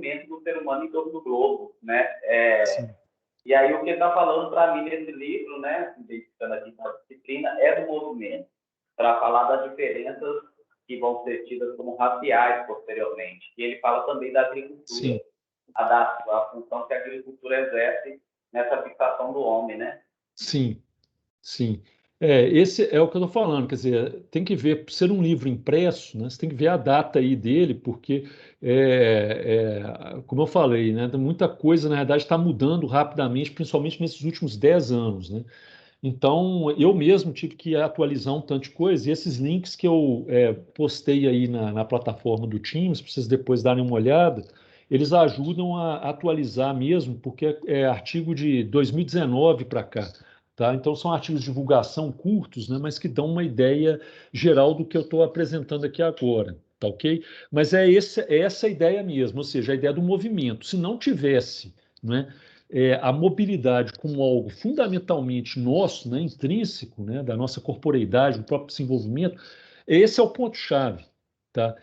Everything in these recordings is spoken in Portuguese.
desenvolvimento do ser humano em todo o globo, né? Sim. E aí o que está falando para mim nesse livro, né, identificando aqui com a disciplina, é do movimento, para falar das diferenças que vão ser tidas como raciais posteriormente. E ele fala também da agricultura, Sim. a função que a agricultura exerce nessa fixação do homem, né? Sim, sim. Esse é o que eu estou falando, quer dizer, tem que ver, por ser um livro impresso, né, você tem que ver a data aí dele, porque, como eu falei, né, muita coisa, na verdade, está mudando rapidamente, principalmente nesses últimos 10 anos, né? Então, eu mesmo tive que atualizar um tanto de coisa, e esses links que eu postei aí na plataforma do Teams, para vocês depois darem uma olhada, eles ajudam a atualizar mesmo, porque é artigo de 2019 para cá, tá? Então, são artigos de divulgação curtos, né, mas que dão uma ideia geral do que eu estou apresentando aqui agora, tá ok? Mas é essa a ideia mesmo, ou seja, a ideia do movimento. Se não tivesse, né, a mobilidade como algo fundamentalmente nosso, né, intrínseco, né, da nossa corporeidade, do próprio desenvolvimento, esse é o ponto-chave, tá?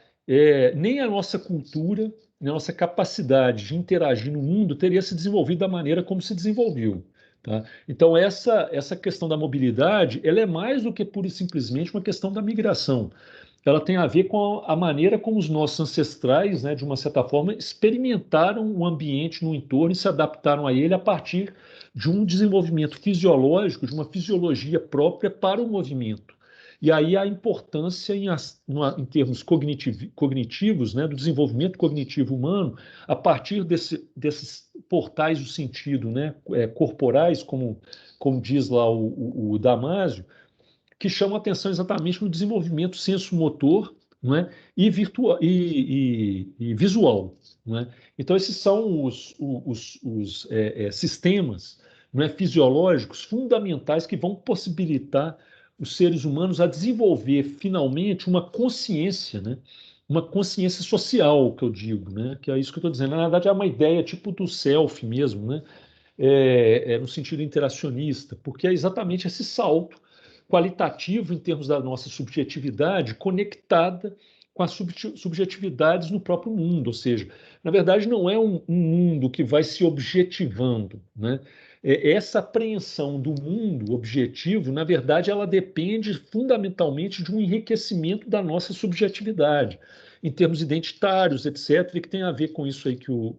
Nem a nossa cultura, nem a nossa capacidade de interagir no mundo teria se desenvolvido da maneira como se desenvolveu, tá? Então, essa questão da mobilidade, ela é mais do que pura e simplesmente uma questão da migração. Ela tem a ver com a maneira como os nossos ancestrais, né, de uma certa forma, experimentaram o ambiente no entorno e se adaptaram a ele a partir de um desenvolvimento fisiológico, de uma fisiologia própria para o movimento. E aí a importância em termos cognitivos, né, do desenvolvimento cognitivo humano, a partir desses portais do sentido, né, corporais, como diz lá o Damásio, que chamam atenção exatamente no desenvolvimento senso-motor, não é? E visual. Não é? Então, esses são os sistemas, não é, fisiológicos fundamentais que vão possibilitar os seres humanos a desenvolver finalmente uma consciência, né? Uma consciência social, que eu digo, né? Que é isso que eu estou dizendo. Na verdade, é uma ideia tipo do self mesmo, né? No sentido interacionista, porque é exatamente esse salto qualitativo em termos da nossa subjetividade conectada com as subjetividades no próprio mundo, ou seja, na verdade não é um mundo que vai se objetivando, né? Essa apreensão do mundo objetivo, na verdade, ela depende fundamentalmente de um enriquecimento da nossa subjetividade, em termos identitários, etc., e que tem a ver com isso aí que o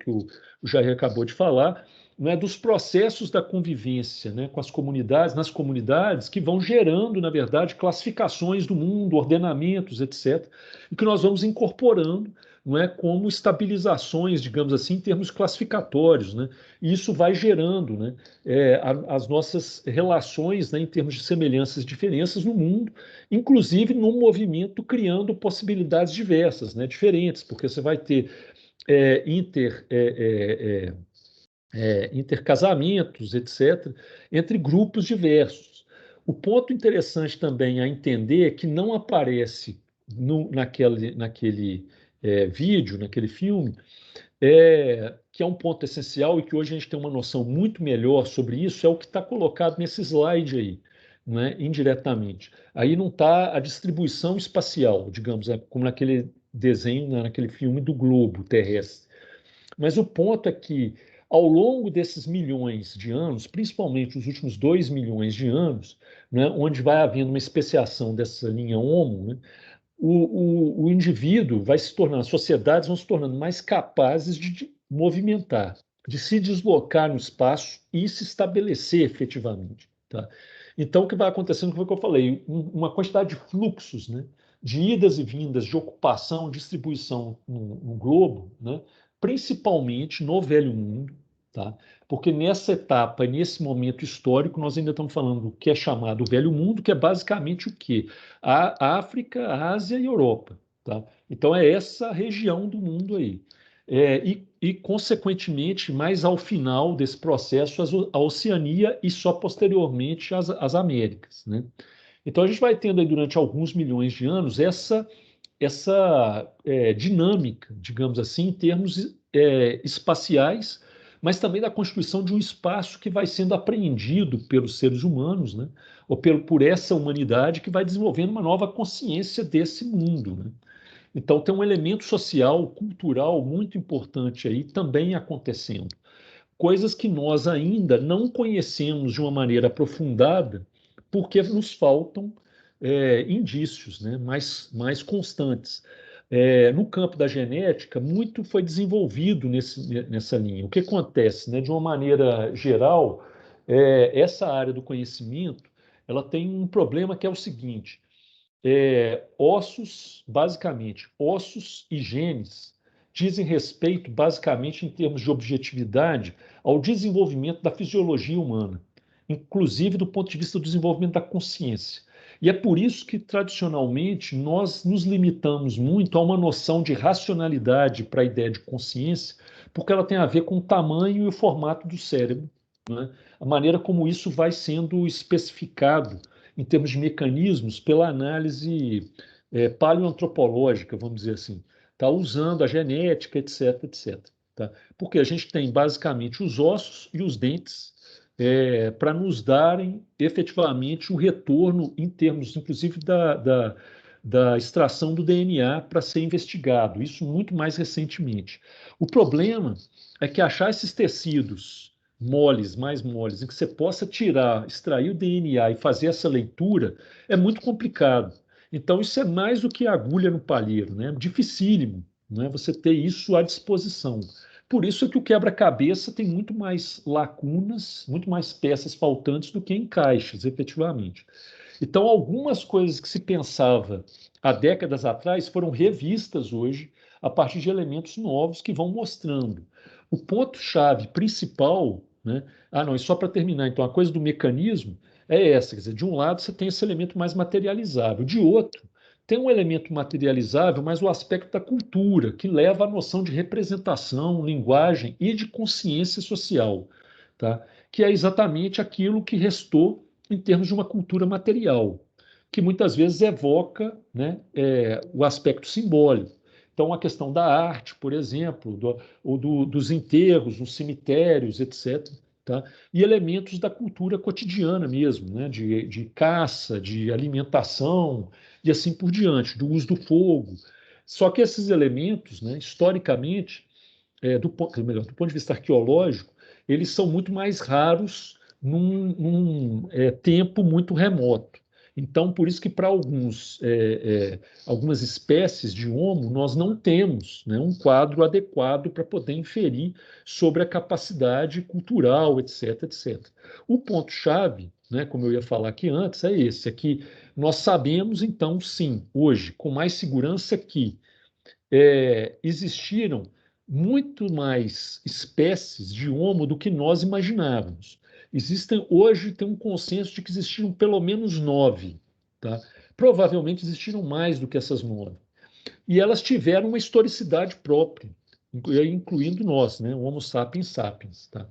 Jair acabou de falar, né, dos processos da convivência, né, com as comunidades, nas comunidades, que vão gerando, na verdade, classificações do mundo, ordenamentos, etc., e que nós vamos incorporando, não é, como estabilizações, digamos assim, em termos classificatórios, né? E isso vai gerando, né, as nossas relações, né, em termos de semelhanças e diferenças no mundo, inclusive no movimento criando possibilidades diversas, né, diferentes, porque você vai ter é, inter... é, é, é, intercasamentos, etc., entre grupos diversos. O ponto interessante também a entender é que não aparece naquele vídeo, naquele filme, que é um ponto essencial e que hoje a gente tem uma noção muito melhor sobre isso, é o que está colocado nesse slide aí, né, indiretamente. Aí não está a distribuição espacial, digamos, como naquele desenho, né, naquele filme do globo terrestre. Mas o ponto é que, ao longo desses milhões de anos, principalmente os últimos 2 milhões de anos, né, onde vai havendo uma especiação dessa linha Homo, né, o indivíduo vai se tornando, as sociedades vão se tornando mais capazes de movimentar, de se deslocar no espaço e se estabelecer efetivamente. Tá? Então, o que vai acontecendo, como é que eu falei, uma quantidade de fluxos, né, de idas e vindas, de ocupação, distribuição no globo, né, principalmente no Velho Mundo, tá? Porque nessa etapa, nesse momento histórico, nós ainda estamos falando do que é chamado Velho Mundo, que é basicamente o quê? A África, a Ásia e a Europa, tá? Então é essa região do mundo aí. Consequentemente, mais ao final desse processo, a Oceania e só posteriormente as Américas, né? Então a gente vai tendo aí durante alguns milhões de anos essa dinâmica, digamos assim, em termos espaciais, mas também da constituição de um espaço que vai sendo apreendido pelos seres humanos, né? Ou por essa humanidade que vai desenvolvendo uma nova consciência desse mundo, né? Então, tem um elemento social, cultural muito importante aí também acontecendo. Coisas que nós ainda não conhecemos de uma maneira aprofundada, porque nos faltam indícios, né, mais constantes. No campo da genética, muito foi desenvolvido nessa linha. O que acontece, né, de uma maneira geral, essa área do conhecimento, ela tem um problema que é o seguinte: ossos, basicamente, ossos e genes dizem respeito, basicamente, em termos de objetividade, ao desenvolvimento da fisiologia humana, inclusive do ponto de vista do desenvolvimento da consciência. E é por isso que, tradicionalmente, nós nos limitamos muito a uma noção de racionalidade para a ideia de consciência, porque ela tem a ver com o tamanho e o formato do cérebro, né? A maneira como isso vai sendo especificado em termos de mecanismos pela análise paleoantropológica, vamos dizer assim, tá? Usando a genética, etc, etc. Tá? Porque a gente tem basicamente os ossos e os dentes para nos darem efetivamente o retorno em termos, inclusive, da extração do DNA para ser investigado, isso muito mais recentemente. O problema é que achar esses tecidos moles, mais moles, em que você possa tirar, extrair o DNA e fazer essa leitura, é muito complicado. Então, isso é mais do que agulha no palheiro, né? Dificílimo, né? Você ter isso à disposição. Por isso é que o quebra-cabeça tem muito mais lacunas, muito mais peças faltantes do que encaixes, efetivamente. Então, algumas coisas que se pensava há décadas atrás foram revistas hoje a partir de elementos novos que vão mostrando. O ponto-chave principal, né? Ah, não, e só para terminar, então, a coisa do mecanismo é essa, quer dizer, de um lado você tem esse elemento mais materializável, de outro, tem um elemento materializável, mas o aspecto da cultura, que leva à noção de representação, linguagem e de consciência social, tá? Que é exatamente aquilo que restou em termos de uma cultura material, que muitas vezes evoca, né, o aspecto simbólico. Então, a questão da arte, por exemplo, dos enterros, nos cemitérios, etc. Tá? E elementos da cultura cotidiana mesmo, né? De caça, de alimentação e assim por diante, do uso do fogo. Só que esses elementos, né, historicamente, melhor, do ponto de vista arqueológico, eles são muito mais raros num tempo muito remoto. Então, por isso que para algumas espécies de homo, nós não temos, né, um quadro adequado para poder inferir sobre a capacidade cultural, etc, etc. O ponto-chave, né, como eu ia falar aqui antes, é esse, é que nós sabemos, então, sim, hoje, com mais segurança, que existiram muito mais espécies de Homo do que nós imaginávamos. Existem hoje tem um consenso de que existiram pelo menos 9, tá? Provavelmente existiram mais do que essas 9. E elas tiveram uma historicidade própria, incluindo nós, né? O Homo sapiens sapiens, tá?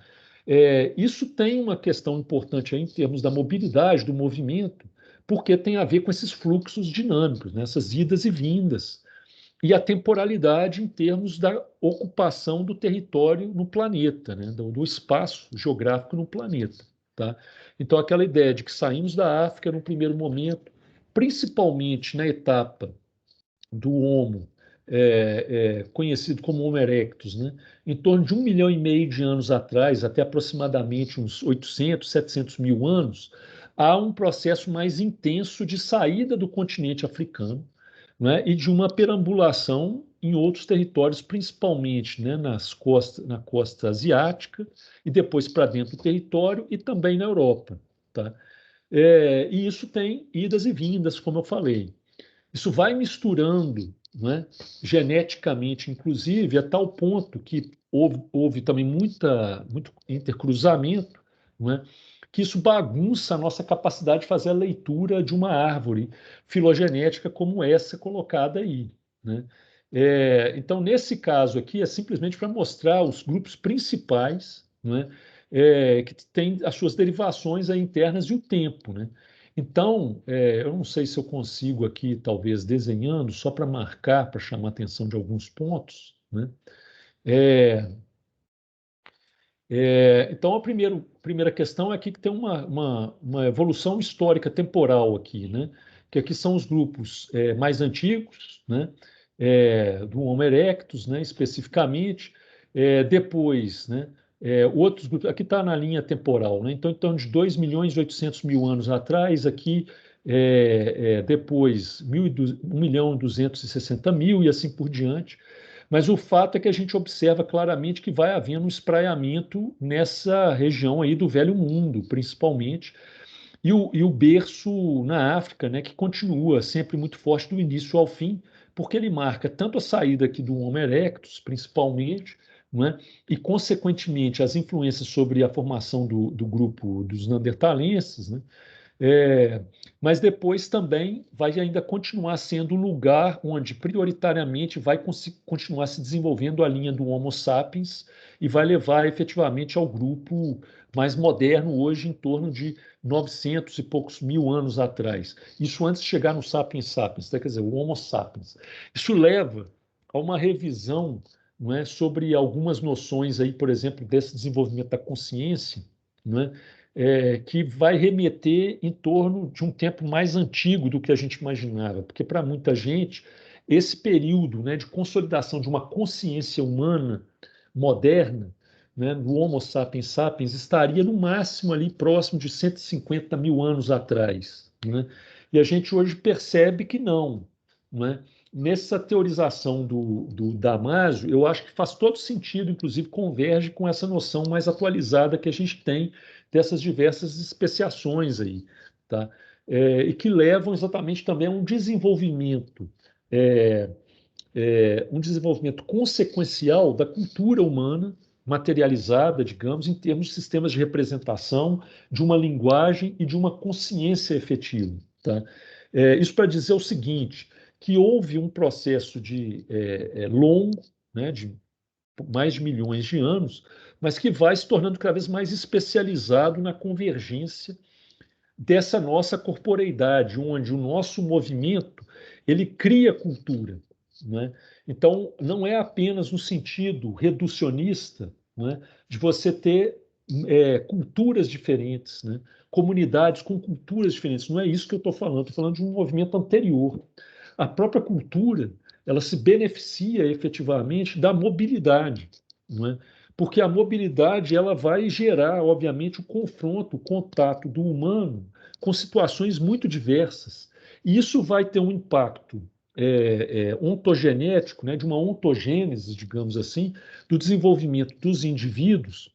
Isso tem uma questão importante aí em termos da mobilidade, do movimento, porque tem a ver com esses fluxos dinâmicos, né? Essas idas e vindas e a temporalidade em termos da ocupação do território no planeta, né? do espaço geográfico no planeta. Tá? Então, aquela ideia de que saímos da África no primeiro momento, principalmente na etapa do Homo, conhecido como Homo erectus, né? Em torno de 1,5 milhão de anos atrás, até aproximadamente uns 800, 700 mil anos, há um processo mais intenso de saída do continente africano, né, e de uma perambulação em outros territórios, principalmente, né, na costa asiática, e depois para dentro do território, e também na Europa. Tá? E isso tem idas e vindas, como eu falei. Isso vai misturando, né, geneticamente, inclusive, a tal ponto que houve também muito intercruzamento, né, que isso bagunça a nossa capacidade de fazer a leitura de uma árvore filogenética como essa colocada aí. Né? Então, nesse caso aqui, é simplesmente para mostrar os grupos principais, né, que têm as suas derivações aí internas e o tempo. Né? Então, eu não sei se eu consigo aqui, talvez desenhando, só para marcar, para chamar a atenção de alguns pontos. Né? É, então, a primeira questão é aqui que tem uma evolução histórica temporal aqui, né? Que aqui são os grupos mais antigos, né? do Homo erectus, né, especificamente. Depois, né, outros grupos, aqui está na linha temporal, né, então de 2 milhões e 800 mil anos atrás, aqui depois 1 milhão e 260 mil e assim por diante. Mas o fato é que a gente observa claramente que vai havendo um espraiamento nessa região aí do Velho Mundo, principalmente, e o berço na África, né, que continua sempre muito forte do início ao fim, porque ele marca tanto a saída aqui do Homo erectus, principalmente, não é? E, consequentemente, as influências sobre a formação do grupo dos neandertalenses, né? É, mas depois também vai ainda continuar sendo um lugar onde prioritariamente vai continuar se desenvolvendo a linha do Homo sapiens e vai levar efetivamente ao grupo mais moderno hoje em torno de 900 e poucos mil anos atrás. Isso antes de chegar no sapiens sapiens, né? Quer dizer, o Homo sapiens. Isso leva a uma revisão, não é, sobre algumas noções aí, por exemplo, desse desenvolvimento da consciência, não é? Que vai remeter em torno de um tempo mais antigo do que a gente imaginava, porque para muita gente esse período, né, de consolidação de uma consciência humana moderna, né, do Homo sapiens sapiens, estaria no máximo ali próximo de 150 mil anos atrás, né? E a gente hoje percebe que não, né? Nessa teorização do Damasio, eu acho que faz todo sentido, inclusive converge com essa noção mais atualizada que a gente tem dessas diversas especiações aí, tá? E que levam exatamente também a é, um desenvolvimento consequencial da cultura humana materializada, digamos, em termos de sistemas de representação, de uma linguagem e de uma consciência efetiva, tá? Isso para dizer o seguinte, que houve um processo longo, né, de mais de milhões de anos, mas que vai se tornando cada vez mais especializado na convergência dessa nossa corporeidade, onde o nosso movimento ele cria cultura, né? Então, não é apenas no sentido reducionista, né, de você ter culturas diferentes, né, comunidades com culturas diferentes. Não é isso que eu estou falando de um movimento anterior. A própria cultura ela se beneficia efetivamente da mobilidade, não é? Porque a mobilidade ela vai gerar, obviamente, o confronto, o contato do humano com situações muito diversas. E isso vai ter um impacto ontogenético, né, de uma ontogênese, digamos assim, do desenvolvimento dos indivíduos,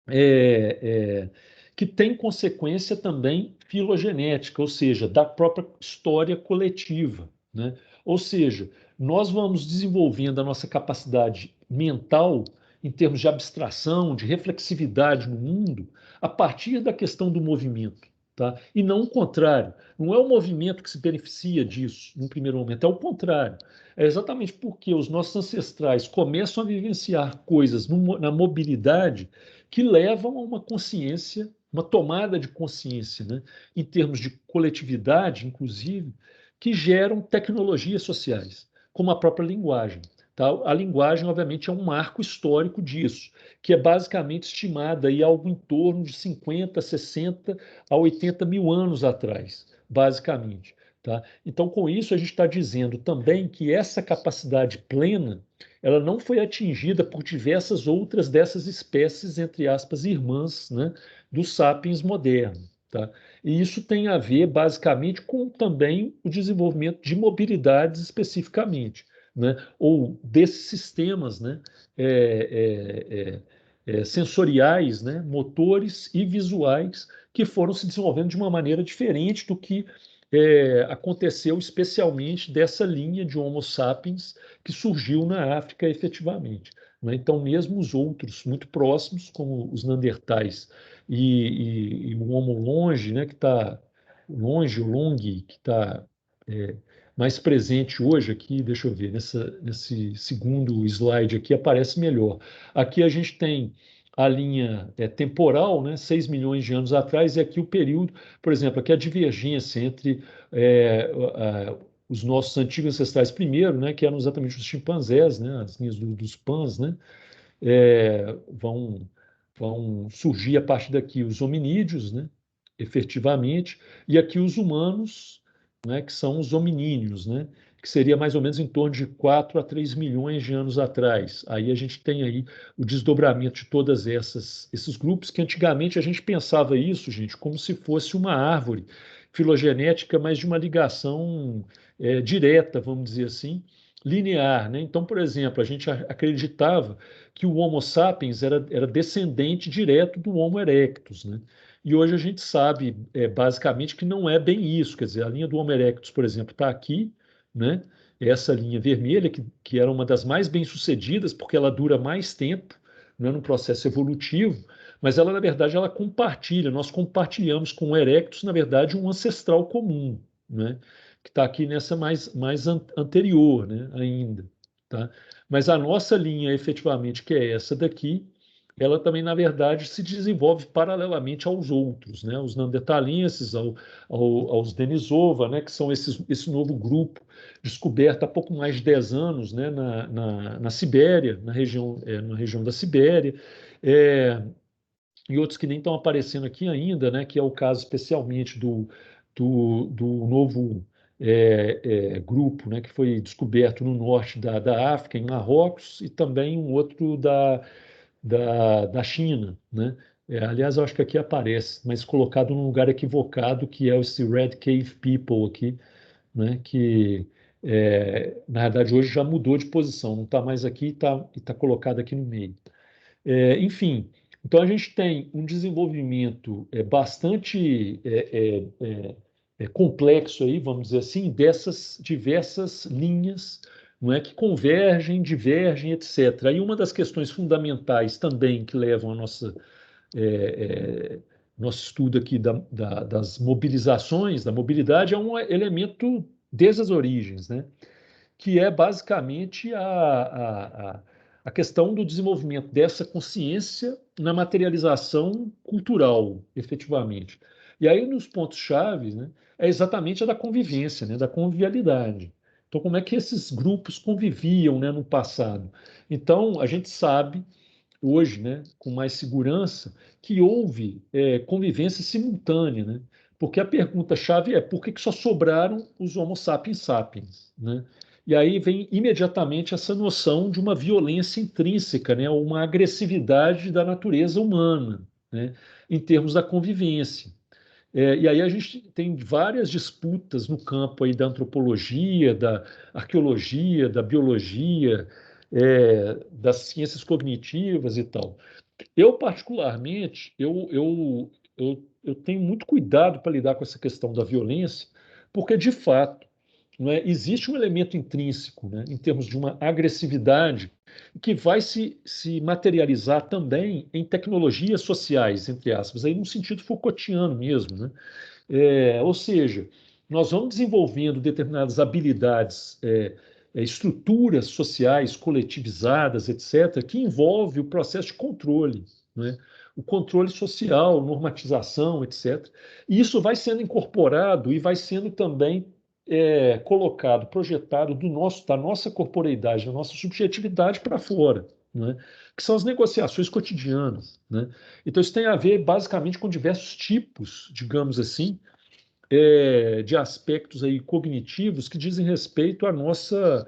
é, é, que tem consequência também filogenética, ou seja, da própria história coletiva, né? Ou seja, nós vamos desenvolvendo a nossa capacidade mental em termos de abstração, de reflexividade no mundo, a partir da questão do movimento, tá? E não o contrário. Não é o movimento que se beneficia disso, no primeiro momento, é o contrário. É exatamente porque os nossos ancestrais começam a vivenciar coisas na mobilidade que levam a uma consciência, uma tomada de consciência, né, em termos de coletividade, inclusive, que geram tecnologias sociais, como a própria linguagem. Tá? A linguagem, obviamente, é um marco histórico disso, que é basicamente estimada aí algo em torno de 50, 60 a 80 mil anos atrás, basicamente. Tá? Então, com isso, a gente está dizendo também que essa capacidade plena ela não foi atingida por diversas outras dessas espécies, entre aspas, irmãs, né, do sapiens moderno. Tá? E isso tem a ver, basicamente, com também o desenvolvimento de mobilidades especificamente, né, ou desses sistemas, né, sensoriais, né, motores e visuais, que foram se desenvolvendo de uma maneira diferente do que aconteceu especialmente dessa linha de Homo sapiens que surgiu na África efetivamente, né? Então, mesmo os outros muito próximos, como os Neandertais e o Homo longe, né, que está longe, o long, que está mais presente hoje aqui, deixa eu ver, nesse segundo slide aqui aparece melhor. Aqui a gente tem a linha temporal, né, 6 milhões de anos atrás, e aqui o período, por exemplo, aqui a divergência entre os nossos antigos ancestrais primeiro, né, que eram exatamente os chimpanzés, né, as linhas dos Pans, né, vão surgir a partir daqui os hominídeos, né, efetivamente, e aqui os humanos, né, que são os hominíneos, né, que seria mais ou menos em torno de 4 a 3 milhões de anos atrás. Aí a gente tem aí o desdobramento de todas esses grupos, que antigamente a gente pensava isso, gente, como se fosse uma árvore filogenética, mas de uma ligação direta, vamos dizer assim, linear, né? Então, por exemplo, a gente acreditava que o Homo sapiens era descendente direto do Homo erectus, né? E hoje a gente sabe, basicamente, que não é bem isso. Quer dizer, a linha do Homo erectus, por exemplo, está aqui, né? Essa linha vermelha, que era uma das mais bem-sucedidas, porque ela dura mais tempo, né, no processo evolutivo, mas ela, na verdade, ela compartilha, nós compartilhamos com o erectus, na verdade, um ancestral comum, né? Que está aqui nessa mais anterior, né, ainda. Tá? Mas a nossa linha, efetivamente, que é essa daqui, ela também, na verdade, se desenvolve paralelamente aos outros, né? Os neandertalenses, aos Denisova, né? Que são esse novo grupo descoberto há pouco mais de 10 anos, né? Na Sibéria, na região da Sibéria, é, e outros que nem estão aparecendo aqui ainda, né? Que é o caso especialmente do novo grupo, né? Que foi descoberto no norte da África, em Marrocos, e também um outro da China, né? Aliás, eu acho que aqui aparece, mas colocado num lugar equivocado, que é esse Red Cave People aqui, né? Que na verdade hoje já mudou de posição, não está mais aqui e está colocado aqui no meio. Enfim, então a gente tem um desenvolvimento bastante complexo aí, vamos dizer assim, dessas diversas linhas, não é, que convergem, divergem, etc. E uma das questões fundamentais também que levam a nosso estudo aqui das mobilizações, da mobilidade, é um elemento desde as origens, né? Que é basicamente a questão do desenvolvimento dessa consciência na materialização cultural, efetivamente. E aí, nos pontos-chave, né, é exatamente a da convivência, né, da convivialidade. Então, como é que esses grupos conviviam, né, no passado? Então, a gente sabe hoje, né, com mais segurança, que houve convivência simultânea, né? Porque a pergunta-chave é por que só sobraram os Homo sapiens sapiens, né? E aí vem imediatamente essa noção de uma violência intrínseca, né? Uma agressividade da natureza humana, né? Em termos da convivência. E aí a gente tem várias disputas no campo aí da antropologia, da arqueologia, da biologia, das ciências cognitivas e tal. Eu, particularmente, eu tenho muito cuidado para lidar com essa questão da violência, porque, de fato, não é, existe um elemento intrínseco, né, em termos de uma agressividade, que vai se materializar também em tecnologias sociais, entre aspas, aí no sentido Foucaultiano mesmo, né? Ou seja, nós vamos desenvolvendo determinadas habilidades, estruturas sociais coletivizadas, etc., que envolve o processo de controle, né? O controle social, normatização, etc. E isso vai sendo incorporado e vai sendo também colocado, projetado da nossa corporeidade, da nossa subjetividade para fora, né? Que são as negociações cotidianas, né? Então, isso tem a ver basicamente com diversos tipos, digamos assim, de aspectos aí cognitivos que dizem respeito à nossa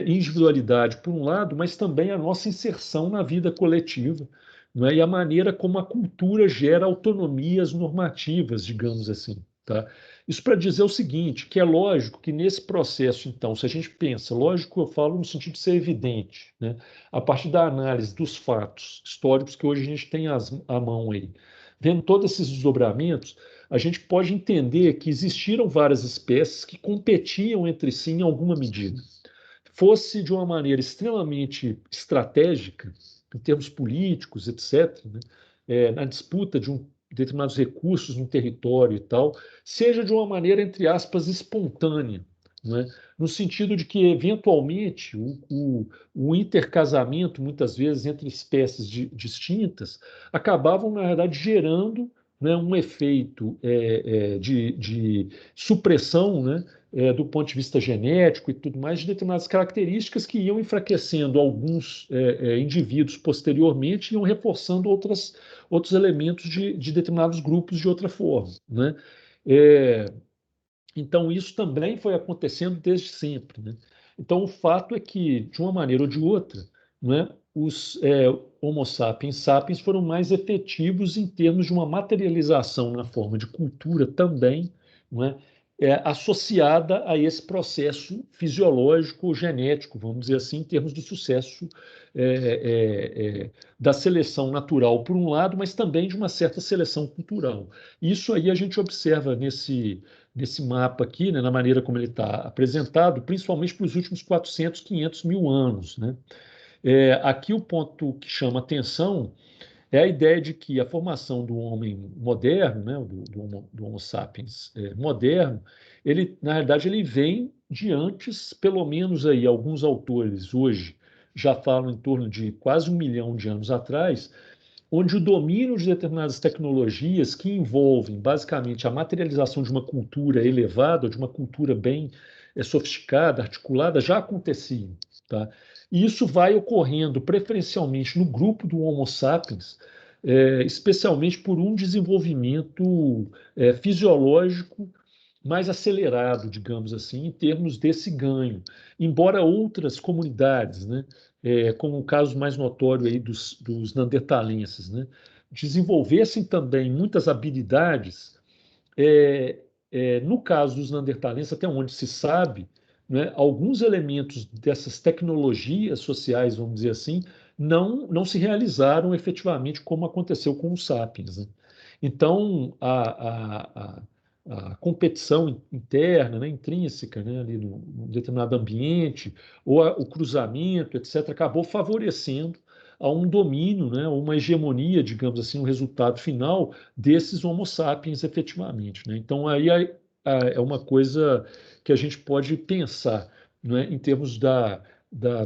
individualidade, por um lado, mas também à nossa inserção na vida coletiva, não é? E a maneira como a cultura gera autonomias normativas, digamos assim. Tá? Isso para dizer o seguinte, que é lógico que nesse processo, então, se a gente pensa, lógico, eu falo no sentido de ser evidente, né? A partir da análise dos fatos históricos que hoje a gente tem à mão aí, vendo todos esses desdobramentos, a gente pode entender que existiram várias espécies que competiam entre si em alguma medida. Fosse de uma maneira extremamente estratégica, em termos políticos, etc., né? Na disputa de determinados recursos no território e tal, seja de uma maneira, entre aspas, espontânea, né? No sentido de que, eventualmente, o intercasamento, muitas vezes, entre espécies distintas, acabavam, na verdade, gerando, né, um efeito de supressão, né, do ponto de vista genético e tudo mais, de determinadas características que iam enfraquecendo alguns indivíduos posteriormente e iam reforçando outros elementos de determinados grupos de outra forma, né? É, Então, isso também foi acontecendo desde sempre, né? Então, o fato é que, de uma maneira ou de outra, né, os Homo sapiens sapiens foram mais efetivos em termos de uma materialização na forma de cultura também, né, associada a esse processo fisiológico ou genético, vamos dizer assim, em termos do sucesso da seleção natural, por um lado, mas também de uma certa seleção cultural. Isso aí a gente observa nesse mapa aqui, né, na maneira como ele está apresentado, principalmente para os últimos 400, 500 mil anos, né? Aqui o ponto que chama atenção é a ideia de que a formação do homem moderno, né, do Homo sapiens moderno, ele, na realidade, ele vem de antes, pelo menos aí, alguns autores hoje já falam em torno de quase 1 milhão de anos atrás, onde o domínio de determinadas tecnologias que envolvem basicamente a materialização de uma cultura elevada, de uma cultura bem sofisticada, articulada, já acontecia. Tá? E isso vai ocorrendo preferencialmente no grupo do Homo sapiens, especialmente por um desenvolvimento fisiológico mais acelerado, digamos assim, em termos desse ganho. Embora outras comunidades, né, como o caso mais notório aí dos neandertalenses, né, desenvolvessem também muitas habilidades. No caso dos neandertalenses, até onde se sabe, né, alguns elementos dessas tecnologias sociais, vamos dizer assim, não se realizaram efetivamente como aconteceu com os sapiens. Né? Então, a competição interna, né, intrínseca, né, ali num determinado ambiente, ou o cruzamento, etc., acabou favorecendo a um domínio, né, uma hegemonia, digamos assim, um resultado final desses Homo sapiens efetivamente. Né? Então, aí é uma coisa que a gente pode pensar, né, em termos da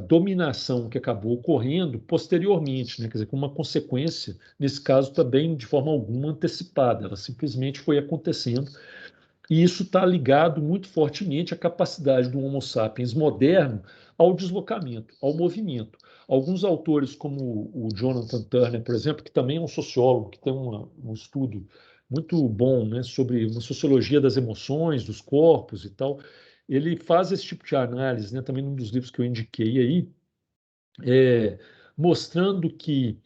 dominação que acabou ocorrendo posteriormente, né? Quer dizer, como uma consequência, nesse caso também de forma alguma antecipada, ela simplesmente foi acontecendo, e isso está ligado muito fortemente à capacidade do Homo sapiens moderno ao deslocamento, ao movimento. Alguns autores, como o Jonathan Turner, por exemplo, que também é um sociólogo, que tem um estudo muito bom, né, sobre uma sociologia das emoções, dos corpos e tal, ele faz esse tipo de análise, né, também num dos livros que eu indiquei aí, é, mostrando que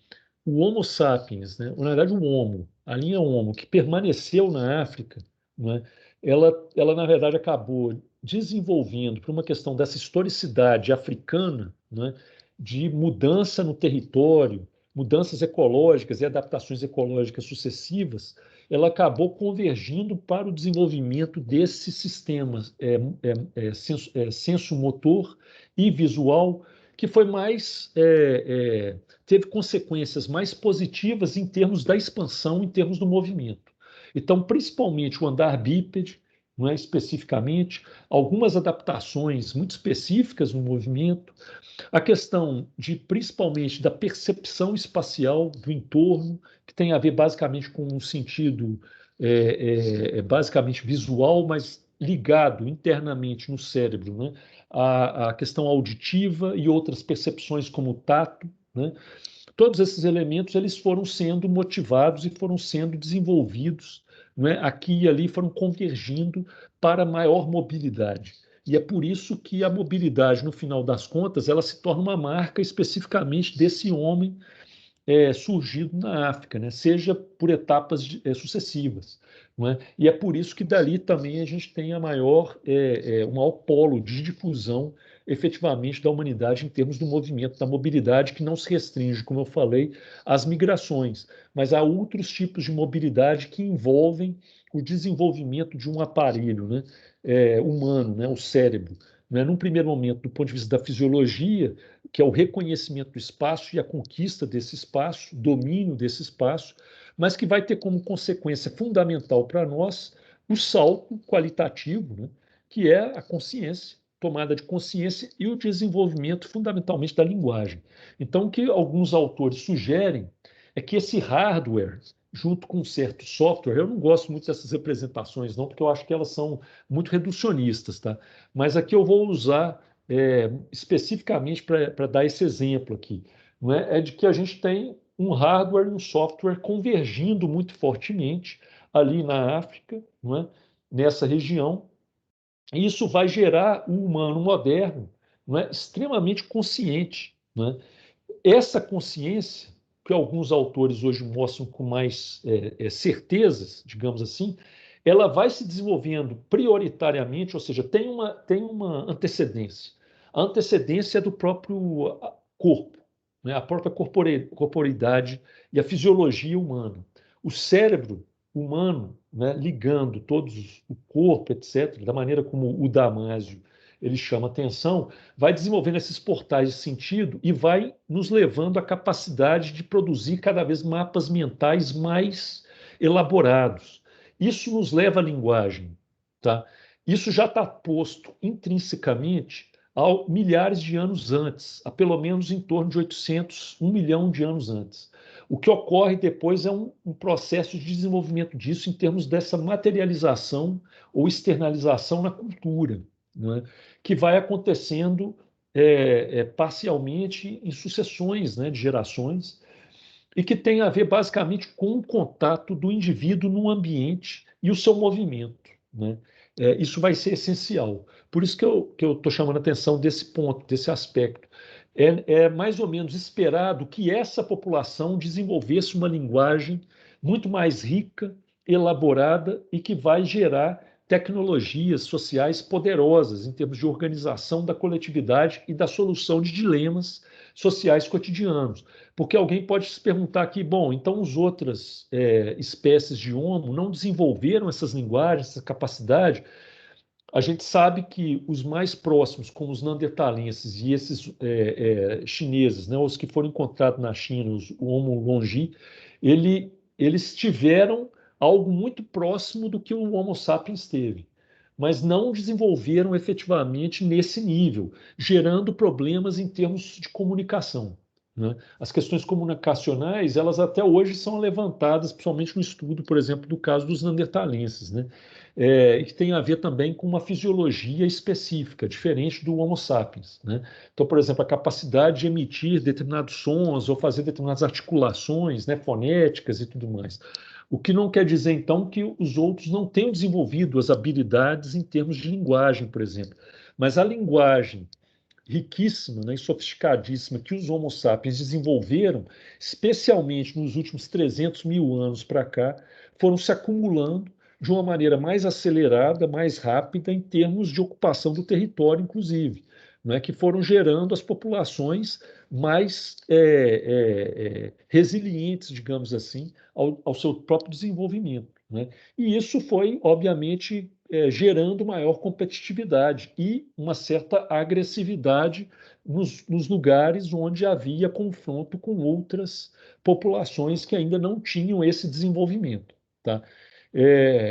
o Homo sapiens, né, ou, na verdade o Homo, a linha Homo, que permaneceu na África, né, ela na verdade acabou desenvolvendo, por uma questão dessa historicidade africana, né, de mudança no território, mudanças ecológicas e adaptações ecológicas sucessivas, ela acabou convergindo para o desenvolvimento desses sistemas senso motor e visual, que foi mais teve consequências mais positivas em termos da expansão, em termos do movimento. Então, principalmente o andar bípede, não é, especificamente, algumas adaptações muito específicas no movimento, a questão de principalmente da percepção espacial do entorno, que tem a ver basicamente com um sentido basicamente visual, mas ligado internamente no cérebro, né? A questão auditiva e outras percepções como o tato, né? Todos esses elementos eles foram sendo motivados e foram sendo desenvolvidos, não é? Aqui e ali foram convergindo para maior mobilidade. E é por isso que a mobilidade, no final das contas, ela se torna uma marca especificamente desse homem surgido na África, né? Seja por etapas sucessivas. Não é? E é por isso que dali também a gente tem o maior polo de difusão efetivamente da humanidade em termos do movimento, da mobilidade, que não se restringe, como eu falei, às migrações, mas há outros tipos de mobilidade que envolvem o desenvolvimento de um aparelho, né, humano, né, o cérebro. Né? Num primeiro momento, do ponto de vista da fisiologia, que é o reconhecimento do espaço e a conquista desse espaço, domínio desse espaço, mas que vai ter como consequência fundamental para nós o salto qualitativo, né, que é a consciência, tomada de consciência e o desenvolvimento fundamentalmente da linguagem. Então, o que alguns autores sugerem é que esse hardware, junto com um certo software, eu não gosto muito dessas representações, não, porque eu acho que elas são muito reducionistas, tá? Mas aqui eu vou usar especificamente para dar esse exemplo aqui, não é? É de que a gente tem um hardware e um software convergindo muito fortemente ali na África, não é? Nessa região, E isso vai gerar um humano moderno, não é, extremamente consciente, não é? Essa consciência, que alguns autores hoje mostram com mais certezas, digamos assim, ela vai se desenvolvendo prioritariamente, ou seja, tem uma antecedência. A antecedência é do próprio corpo, né? A própria corporeidade e a fisiologia humana. O cérebro humano, né, ligando todos o corpo, etc., da maneira como o Damásio ele chama atenção, vai desenvolvendo esses portais de sentido e vai nos levando à capacidade de produzir cada vez mapas mentais mais elaborados. Isso nos leva à linguagem, tá? Isso já está posto intrinsecamente há milhares de anos antes, há pelo menos em torno de 800, 1 milhão de anos antes. O que ocorre depois é um processo de desenvolvimento disso em termos dessa materialização ou externalização na cultura, né, que vai acontecendo parcialmente em sucessões, né, de gerações, e que tem a ver basicamente com o contato do indivíduo no ambiente e o seu movimento, né? Isso vai ser essencial. Por isso que eu estou chamando a atenção desse ponto, desse aspecto. É mais ou menos esperado que essa população desenvolvesse uma linguagem muito mais rica, elaborada e que vai gerar tecnologias sociais poderosas em termos de organização da coletividade e da solução de dilemas sociais cotidianos. Porque alguém pode se perguntar aqui, bom, então as outras espécies de Homo não desenvolveram essas linguagens, essa capacidade. A gente sabe que os mais próximos, como os neandertalenses e esses chineses, né, os que foram encontrados na China, o Homo longi, eles tiveram algo muito próximo do que o Homo sapiens teve, mas não desenvolveram efetivamente nesse nível, gerando problemas em termos de comunicação, né? As questões comunicacionais, elas até hoje são levantadas, principalmente no estudo, por exemplo, do caso dos neandertalenses, né? E que tem a ver também com uma fisiologia específica, diferente do Homo sapiens, né? Então, por exemplo, a capacidade de emitir determinados sons ou fazer determinadas articulações, né, fonéticas e tudo mais. O que não quer dizer, então, que os outros não tenham desenvolvido as habilidades em termos de linguagem, por exemplo. Mas a linguagem riquíssima, né, e sofisticadíssima que os Homo sapiens desenvolveram, especialmente nos últimos 300 mil anos para cá, foram se acumulando de uma maneira mais acelerada, mais rápida, em termos de ocupação do território, inclusive, não é, que foram gerando as populações mais resilientes, digamos assim, ao seu próprio desenvolvimento, né? E isso foi, obviamente, gerando maior competitividade e uma certa agressividade nos lugares onde havia confronto com outras populações que ainda não tinham esse desenvolvimento, tá?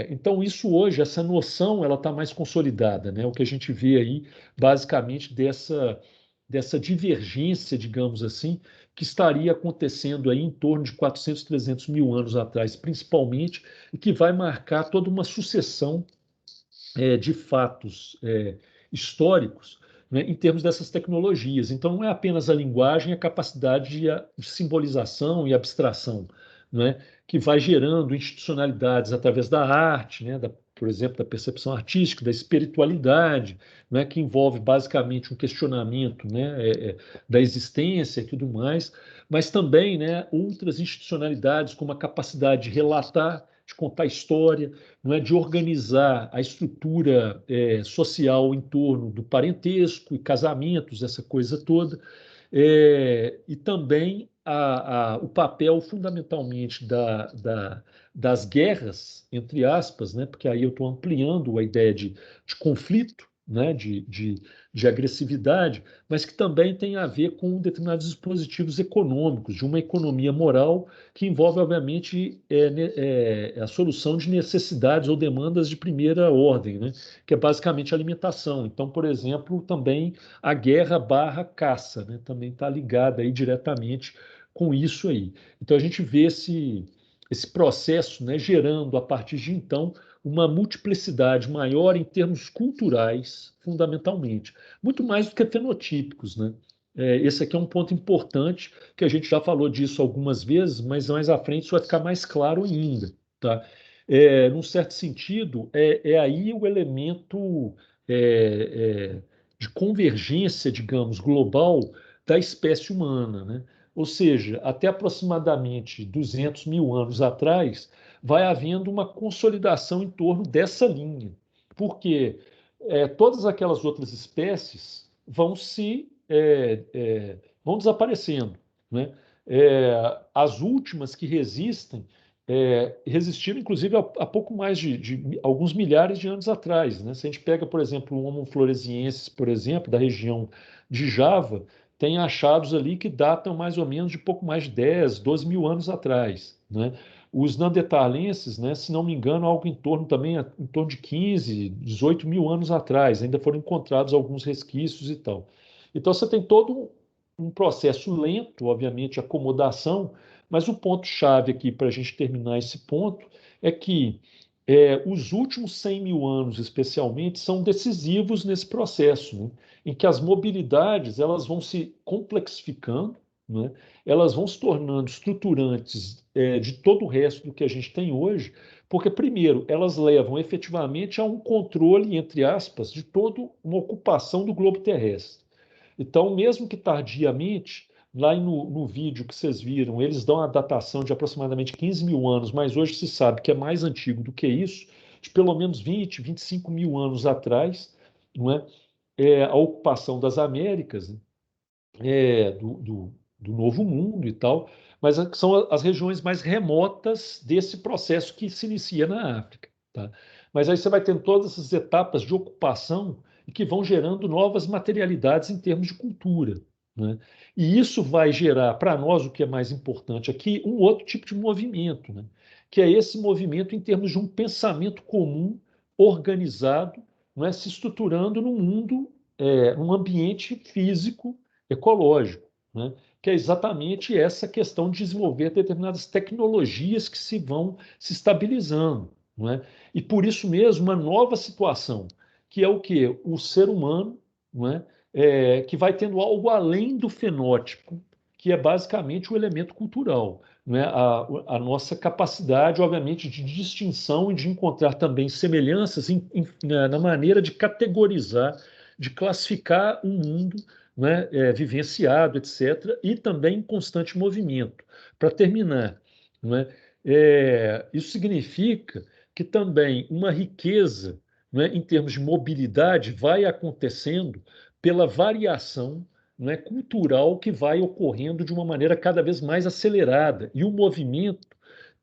Então, isso hoje, essa noção, ela está mais consolidada, né? O que a gente vê aí, basicamente, dessa divergência, digamos assim, que estaria acontecendo aí em torno de 400, 300 mil anos atrás, principalmente, e que vai marcar toda uma sucessão de fatos históricos, né, em termos dessas tecnologias. Então, não é apenas a linguagem, a capacidade de simbolização e abstração, né, que vai gerando institucionalidades através da arte, né, por exemplo, da percepção artística, da espiritualidade, né, que envolve basicamente um questionamento, né, da existência e tudo mais, mas também, né, outras institucionalidades, como a capacidade de relatar, de contar história, não é, de organizar a estrutura social em torno do parentesco e casamentos, essa coisa toda, e também o papel fundamentalmente das guerras, entre aspas, né, porque aí eu estou ampliando a ideia de conflito, né, de agressividade, mas que também tem a ver com determinados dispositivos econômicos, de uma economia moral que envolve, obviamente, a solução de necessidades ou demandas de primeira ordem, né? Que é basicamente a alimentação. Então, por exemplo, também a guerra barra caça, né? Também está ligada aí diretamente com isso aí. Então, a gente vê esse processo, né, gerando, a partir de então, uma multiplicidade maior em termos culturais, fundamentalmente. Muito mais do que fenotípicos, né? Esse aqui é um ponto importante, que a gente já falou disso algumas vezes, mas mais à frente isso vai ficar mais claro ainda, tá? Num certo sentido, é aí o elemento é, de convergência, digamos, global da espécie humana, né? Ou seja, até aproximadamente 200 mil anos atrás, vai havendo uma consolidação em torno dessa linha, porque todas aquelas outras espécies vão desaparecendo, né? As últimas que resistem resistiram, inclusive, há pouco mais de alguns milhares de anos atrás, né? Se a gente pega, por exemplo, o Homo floresiensis, por exemplo, da região de Java, tem achados ali que datam mais ou menos de pouco mais de 10, 12 mil anos atrás, né? Os neandertalenses, né, se não me engano, algo em torno também, em torno de 15, 18 mil anos atrás, ainda foram encontrados alguns resquícios e tal. Então você tem todo um processo lento, obviamente, de acomodação, mas o ponto-chave aqui, para a gente terminar esse ponto, é que os últimos 100 mil anos, especialmente, são decisivos nesse processo, né? Em que as mobilidades elas vão se complexificando, né? Elas vão se tornando estruturantes de todo o resto do que a gente tem hoje, porque, primeiro, elas levam efetivamente a um controle, entre aspas, de toda uma ocupação do globo terrestre. Então, mesmo que tardiamente, lá no vídeo que vocês viram, eles dão a datação de aproximadamente 15 mil anos, mas hoje se sabe que é mais antigo do que isso, de pelo menos 20, 25 mil anos atrás, não é? A ocupação das Américas, né? Do Novo Mundo e tal, mas são as regiões mais remotas desse processo que se inicia na África, tá? Mas aí você vai tendo todas essas etapas de ocupação e que vão gerando novas materialidades em termos de cultura, né? E isso vai gerar para nós o que é mais importante aqui, um outro tipo de movimento, né? Que é esse movimento em termos de um pensamento comum, organizado, não é? Se estruturando no mundo, num ambiente físico ecológico, né? Que é exatamente essa questão de desenvolver determinadas tecnologias que se vão se estabilizando, não é? E por isso mesmo uma nova situação, que é o que o ser humano, não é? Que vai tendo algo além do fenótipo, que é basicamente o elemento cultural, não é? A nossa capacidade, obviamente, de distinção e de encontrar também semelhanças na maneira de categorizar, de classificar o mundo, né, vivenciado, etc., e também em constante movimento. Para terminar, não é? Isso significa que também uma riqueza, não é, em termos de mobilidade vai acontecendo pela variação, não é, cultural que vai ocorrendo de uma maneira cada vez mais acelerada. E o movimento,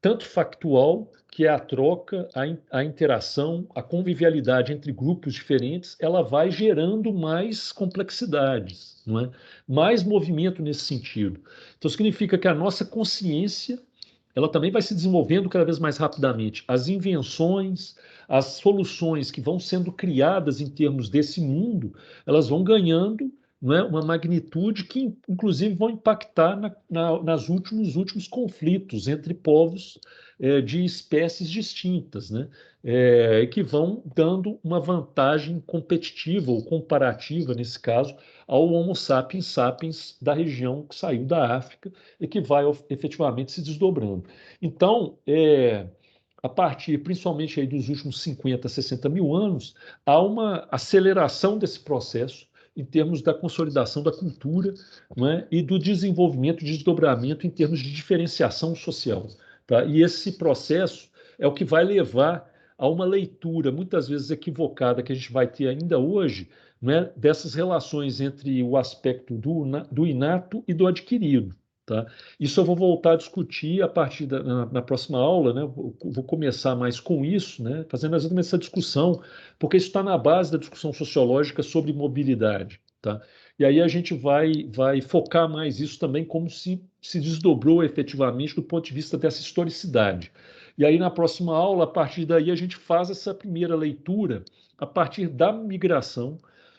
tanto factual, que é a troca, a interação, a convivialidade entre grupos diferentes, ela vai gerando mais complexidades, não é? Mais movimento nesse sentido. Então, significa que a nossa consciência ela também vai se desenvolvendo cada vez mais rapidamente. As invenções, as soluções que vão sendo criadas em termos desse mundo, elas vão ganhando, não é, uma magnitude que, inclusive, vão impactar nas últimos conflitos entre povos de espécies distintas, né? Que vão dando uma vantagem competitiva ou comparativa, nesse caso, ao Homo sapiens sapiens da região que saiu da África e que vai efetivamente se desdobrando. Então, a partir principalmente aí dos últimos 50, 60 mil anos, há uma aceleração desse processo em termos da consolidação da cultura, não é? E do desenvolvimento, desdobramento em termos de diferenciação social. Tá? E esse processo é o que vai levar a uma leitura, muitas vezes equivocada, que a gente vai ter ainda hoje, né, dessas relações entre o aspecto do inato e do adquirido. Tá? Isso eu vou voltar a discutir a partir na próxima aula, né? Vou começar mais com isso, né? Fazendo exatamente essa discussão, porque isso está na base da discussão sociológica sobre mobilidade. Tá? E aí a gente vai focar mais isso também, como se desdobrou efetivamente do ponto de vista dessa historicidade. E aí na próxima aula, a partir daí, a gente faz essa primeira leitura a partir da migração,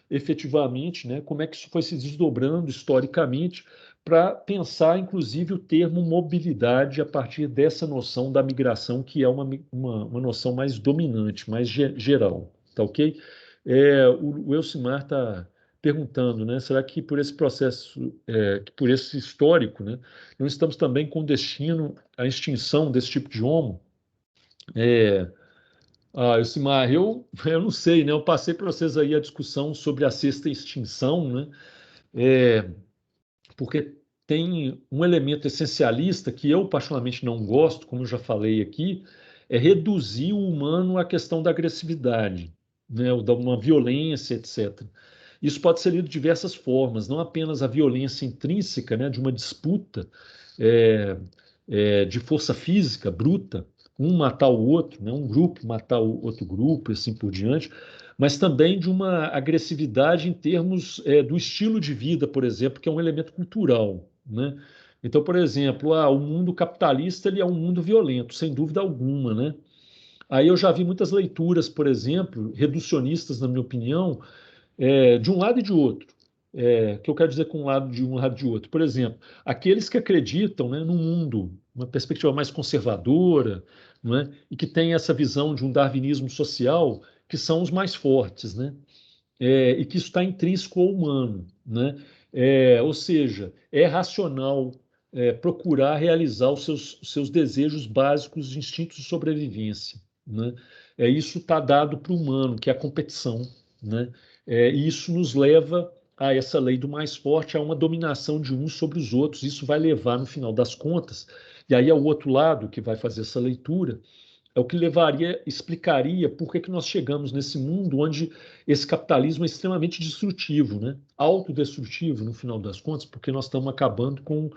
efetivamente, né? Como é que isso foi se desdobrando historicamente para pensar, inclusive, o termo mobilidade a partir dessa noção da migração, que é uma noção mais dominante, mais geral. Tá ok? O Elcimar está perguntando, né? Será que por esse processo, que por esse histórico, né, não estamos também com destino à extinção desse tipo de homo? É, Elcimar, eu não sei, né? Eu passei para vocês aí a discussão sobre a sexta extinção, né? É, porque tem um elemento essencialista que eu particularmente não gosto, como eu já falei aqui, é reduzir o humano à questão da agressividade, né? Ou da uma violência, etc. Isso pode ser lido de diversas formas, não apenas a violência intrínseca, né, de uma disputa é, de força física bruta, um matar o outro, né, um grupo matar o outro grupo, e assim por diante, mas também de uma agressividade em termos do estilo de vida, por exemplo, que é um elemento cultural, né? Então, por exemplo, o mundo capitalista ele é um mundo violento, sem dúvida alguma, né? Aí eu já vi muitas leituras, por exemplo, reducionistas, na minha opinião, de um lado e de outro. Que eu quero dizer com um lado de um lado de outro. Por exemplo, aqueles que acreditam, né, num mundo, uma perspectiva mais conservadora, não é? E que tem essa visão de um darwinismo social, que são os mais fortes, né? E que isso está intrínseco ao humano, né? Ou seja, é racional procurar realizar os seus desejos básicos, de instintos de sobrevivência, né? Isso está dado para o humano, que é a competição, né? E isso nos leva a essa lei do mais forte, a uma dominação de uns sobre os outros. Isso vai levar, no final das contas, e aí é o outro lado que vai fazer essa leitura, é o que levaria, explicaria por que nós chegamos nesse mundo onde esse capitalismo é extremamente destrutivo, né? Autodestrutivo, no final das contas, porque nós estamos acabando com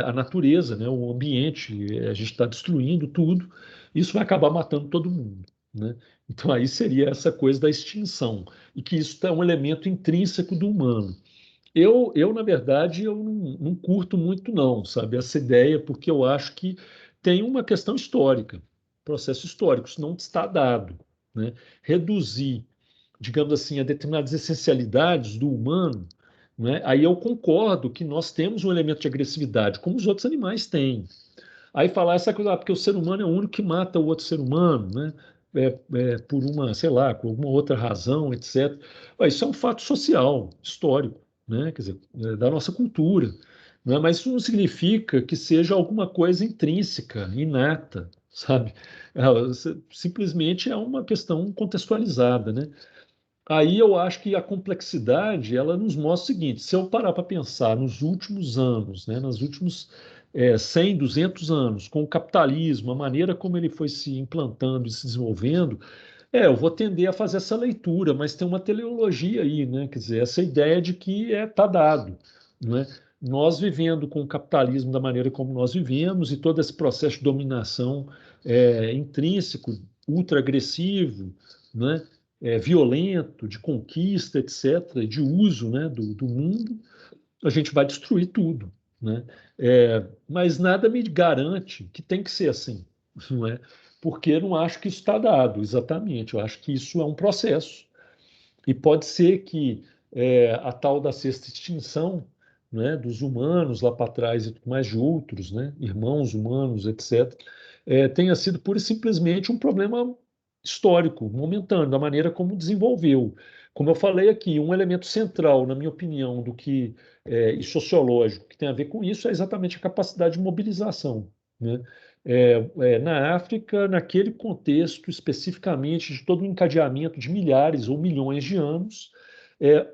a natureza, né? O ambiente, a gente está destruindo tudo, isso vai acabar matando todo mundo, né? Então aí seria essa coisa da extinção, e que isso é um elemento intrínseco do humano. Na verdade, eu não curto muito, não, sabe, essa ideia, porque eu acho que tem uma questão histórica, processo histórico, isso não está dado, né? Reduzir, digamos assim, a determinadas essencialidades do humano, né? Aí eu concordo que nós temos um elemento de agressividade, como os outros animais têm. Aí falar essa coisa, porque o ser humano é o único que mata o outro ser humano, né? Por uma, sei lá, por alguma outra razão, etc. Isso é um fato social, histórico, né? Quer dizer, da nossa cultura, né? Mas isso não significa que seja alguma coisa intrínseca, inata, sabe? Simplesmente é uma questão contextualizada, né? Aí eu acho que a complexidade ela nos mostra o seguinte: se eu parar para pensar nos últimos anos, né, nos últimos 100, 200 anos, com o capitalismo, a maneira como ele foi se implantando e se desenvolvendo, eu vou tender a fazer essa leitura, mas tem uma teleologia aí, né? Quer dizer, essa ideia de que está dado, né? Nós vivendo com o capitalismo da maneira como nós vivemos e todo esse processo de dominação intrínseco, ultra agressivo, né? Violento, de conquista, etc., de uso, né, do mundo, a gente vai destruir tudo, né? Mas nada me garante que tem que ser assim, não é? Porque eu não acho que isso está dado, exatamente. Eu acho que isso é um processo. E pode ser que a tal da sexta extinção, né, dos humanos lá para trás e tudo mais de outros, né, irmãos humanos, etc., tenha sido pura e simplesmente um problema histórico, momentâneo, da maneira como desenvolveu. Como eu falei aqui, um elemento central, na minha opinião, do que e sociológico que tem a ver com isso é exatamente a capacidade de mobilização, né? Na África, naquele contexto especificamente de todo o encadeamento de milhares ou milhões de anos,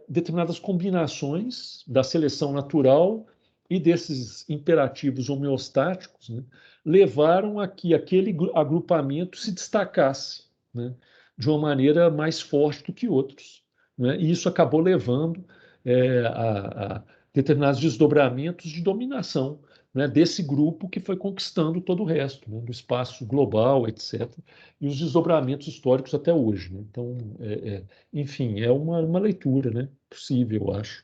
determinadas combinações da seleção natural e desses imperativos homeostáticos, né, levaram a que aquele agrupamento se destacasse, né, de uma maneira mais forte do que outros, né, e isso acabou levando a determinados desdobramentos de dominação, né, desse grupo que foi conquistando todo o resto, né, do espaço global, etc., e os desdobramentos históricos até hoje. Né? Então, enfim, é uma leitura, né, possível, eu acho.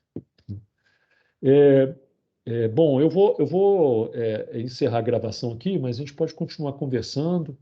É, bom, eu vou encerrar a gravação aqui, mas a gente pode continuar conversando.